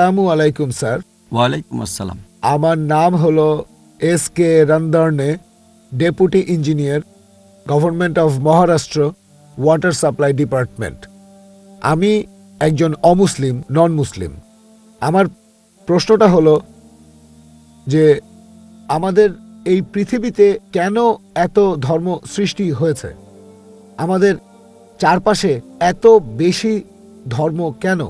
আসসালামু আলাইকুম স্যার। ওয়ালাইকুম আসসালাম। আমার নাম হলো এস.কে. রন্দর্নে, deputy engineer, government of Maharashtra, water supply department. আমি একজন অমুসলিম, নন মুসলিম। আমার প্রশ্নটা হলো যে আমাদের এই পৃথিবীতে কেন এত ধর্ম সৃষ্টি হয়েছে? আমাদের চারপাশে এত বেশি ধর্ম কেন?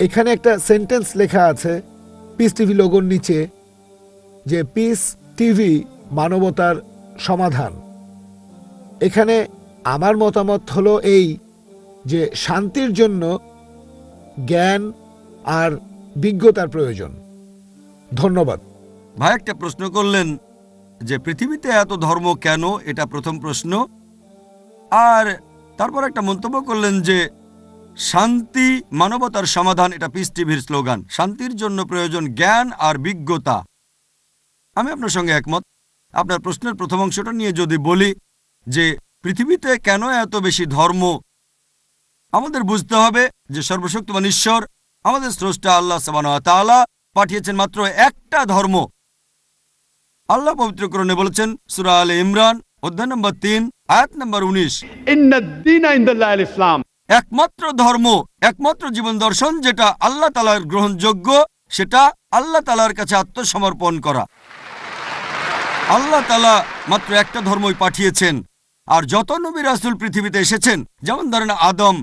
এখানে একটা সেন্টেন্স লেখা আছে পিস টিভি লোগোর নিচে, যে পিস টিভি মানবতার সমাধান। এখানে আমার মতামত হলো এই যে শান্তির জন্য জ্ঞান আর বিজ্ঞতার প্রয়োজন। ধন্যবাদ। ভাই একটা প্রশ্ন করলেন যে পৃথিবীতে এত ধর্ম কেন, এটা প্রথম প্রশ্ন। আর তারপর একটা মন্তব্য করলেন যে শান্তি মানবতার সমাধান, এটা পিস টিভির স্লোগান। শান্তির জন্য প্রয়োজন জ্ঞান আর বিজ্ঞতা। আমি আপনার সঙ্গে একমত। আপনার প্রশ্নের প্রথম অংশটা নিয়ে যদি বলি যে পৃথিবীতে কেন এত বেশি ধর্ম, আমাদের বুঝতে হবে যে সর্বশক্তিমান ঈশ্বর, আমাদের স্রষ্টা আল্লাহ সুবহানাহু ওয়া তাআলা পাঠিয়েছেন মাত্র একটা ধর্ম। আল্লাহ পবিত্র কোরআনে বলেছেন, সূরা আলে ইমরান অধ্যায় নম্বর 3 আয়াত নম্বর 19, ইন্নাদ-দীনা ইনদাল্লাহিল ইসলাম। একমাত্র ধর্ম, একমাত্র জীবন দর্শন যেটা আল্লাহ তাআলার গ্রহণযোগ্য, সেটা আল্লাহ তাআলার কাছে আত্মসমর্পণ করা। আল্লাহ তাআলা মাত্র একটা ধর্মই পাঠিয়েছেন। আর যত নবী রাসূল পৃথিবীতে এসেছেন, যেমন ধরেন আদম,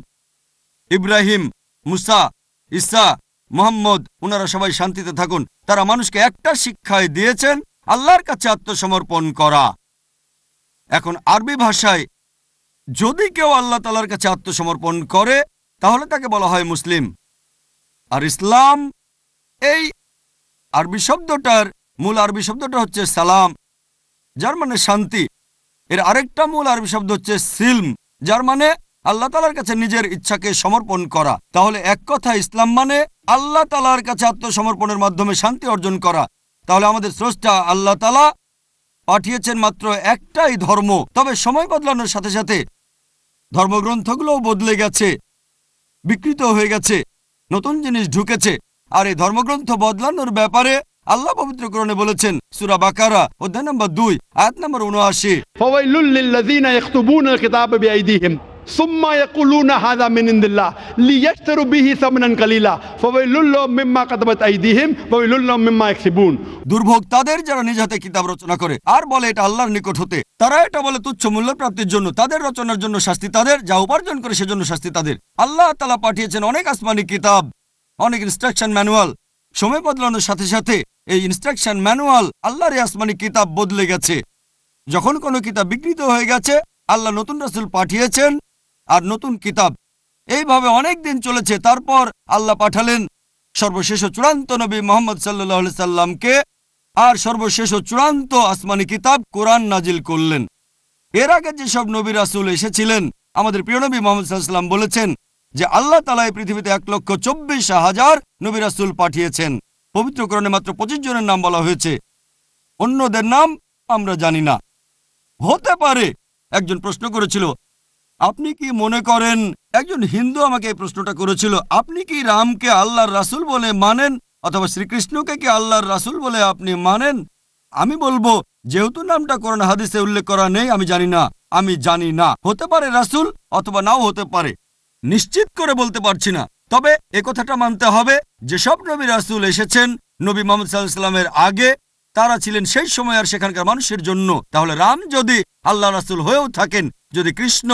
ইব্রাহিম, মুসা, ঈসা, মুহাম্মদ, ওনারা সবাই শান্তিতে থাকুন। তারা মানুষকে একটা শিক্ষাই দিয়েছেন, আল্লাহর কাছে আত্মসমর্পণ করা। এখন আরবি ভাষায় যদি কেউ আল্লাহ তাআলার কাছে আত্মসমর্পণ করে তাহলে তাকে বলা হয় মুসলিম। আর ইসলাম, এই আরবি শব্দটার মূল আরবি শব্দটা হচ্ছে সালাম, যার মানে শান্তি। এর আরেকটা মূল আরবি শব্দ হচ্ছে সিলম, যার মানে আল্লাহ তাআলার কাছে নিজের ইচ্ছাকে সমর্পণ করা। তাহলে এক কথা ইসলাম মানে আল্লাহ তাআলার কাছে আত্মসমর্পণের মাধ্যমে শান্তি অর্জন করা। তাহলে আমাদের স্রষ্টা আল্লাহ তাআলা পাঠিয়েছেন মাত্র একটাই ধর্ম। তবে সময় বদলানোর সাথে সাথে ধর্মগ্রন্থগুলোও বদলে গেছে, বিকৃত হয়ে গেছে, নতুন জিনিস ঢুকেছে। আর এই ধর্মগ্রন্থ বদলানোর ব্যাপারে আল্লাহ পবিত্র কোরআনে বলেছেন, সূরা বাকারা অধ্যায় নম্বর 2 আয়াত নম্বর 79, ফাওয়াইলুল লিল্লাযিনা ইয়াকতুবুনাল কিতাবা বিআইদিহিম সুম্মা ইয়াকুলুনা হাযা মিন ইনদিল্লাহ লিয়াশতারু বিহি সামানান কালিলা ফাওয়াইলুল লাহুম মিম্মা কাতাবাত আইদিহিম ওয়াইলুল লাহুম মিম্মা ইয়াকসিবুন। দুর্ভোগ তাদের যারা নিজ হাতে কিতাব রচনা করে আর বলে এটা আল্লাহর নিকট হতে। তারা এটা বলে তুচ্ছ মূল্য প্রাপ্তির জন্য। তাদের রচনার জন্য শাস্তি তাদের, যা উপার্জন করে সেজন্য শাস্তি তাদের। আল্লাহ তাআলা পাঠিয়েছেন অনেক আসমানি কিতাব, অনেক ইনস্ট্রাকশন ম্যানুয়াল। সময় বদলানোর সাথে সাথে এই ইনস্ট্রাকশন ম্যানুয়াল, আল্লাহর এই আসমানি কিতাব বদলে গেছে। যখন কোনো কিতাব বিকৃত হয়ে গেছে, আল্লাহ নতুন রাসূল পাঠিয়েছেন আর নতুন কিতাব। এইভাবে অনেক দিন চলেছে। তারপর আল্লাহ পাঠালেন সর্বশেষ ও চূড়ান্ত নবী মুহাম্মদ সাল্লাল্লাহু আলাইহি সাল্লামকে, আর সর্বশেষ ও চূড়ান্ত আসমানি কিতাব কোরআন নাজিল করলেন। এর আগে যেসব নবী রাসূল এসেছিলেন, আমাদের প্রিয় নবী মুহাম্মদ সাল্লাল্লাহু আলাইহি সাল্লাম বলেছেন যে আল্লাহ তাআলা এই পৃথিবীতে 1,24,000 নবী রাসূল পাঠিয়েছেন। পবিত্র কোরআনে মাত্র 25 জনের নাম বলা হয়েছে, অন্যদের নাম আমরা জানি না। হতে পারে একজন প্রশ্ন করেছিল, আপনি কি মনে করেন, একজন হিন্দু আমাকে এই প্রশ্নটা করেছিল, আপনি কি রামকে আল্লাহর রাসূল বলে মানেন, অথবা শ্রীকৃষ্ণকে কি আল্লাহর রাসূল বলে আপনি মানেন? আমি বলবো, যেহেতু নামটা কোরআন হাদিসে উল্লেখ করা নেই, আমি জানি না। আমি জানি না, হতে পারে রাসূল অথবা নাও হতে পারে, নিশ্চিত করে বলতে পারছি না। তবে এ কথাটা মানতে হবে, যেসব নবী রাসূল এসেছেন নবী মুহাম্মদ সাল্লাল্লাহু আলাইহি ওয়াসাল্লামের আগে, তারা ছিলেন সেই সময় আর সেখানকার মানুষের জন্য। তাহলে রাম যদি আল্লাহ রাসূল হয়েও থাকেন, যদি কৃষ্ণ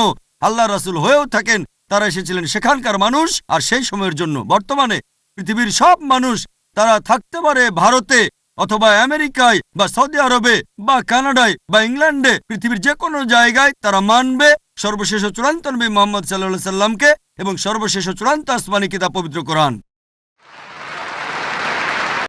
আল্লাহ রাসূল হয়েও থাকেন, তারা এসেছিলেন সেখানকার মানুষ আর সেই সময়ের জন্য। বর্তমানে পৃথিবীর সব মানুষ, তারা থাকতে পারে ভারতে অথবা আমেরিকায় বা সৌদি আরবে বা কানাডায় বা ইংল্যান্ডে, পৃথিবীর যে কোনো জায়গায় তারা মানবে সর্বশেষ ও চূড়ান্ত নবী মুহাম্মদ সাল্লাল্লাহু আলাইহি সাল্লামকে এবং সর্বশেষ ও চূড়ান্ত আসমানি কিতাব পবিত্র কোরআন।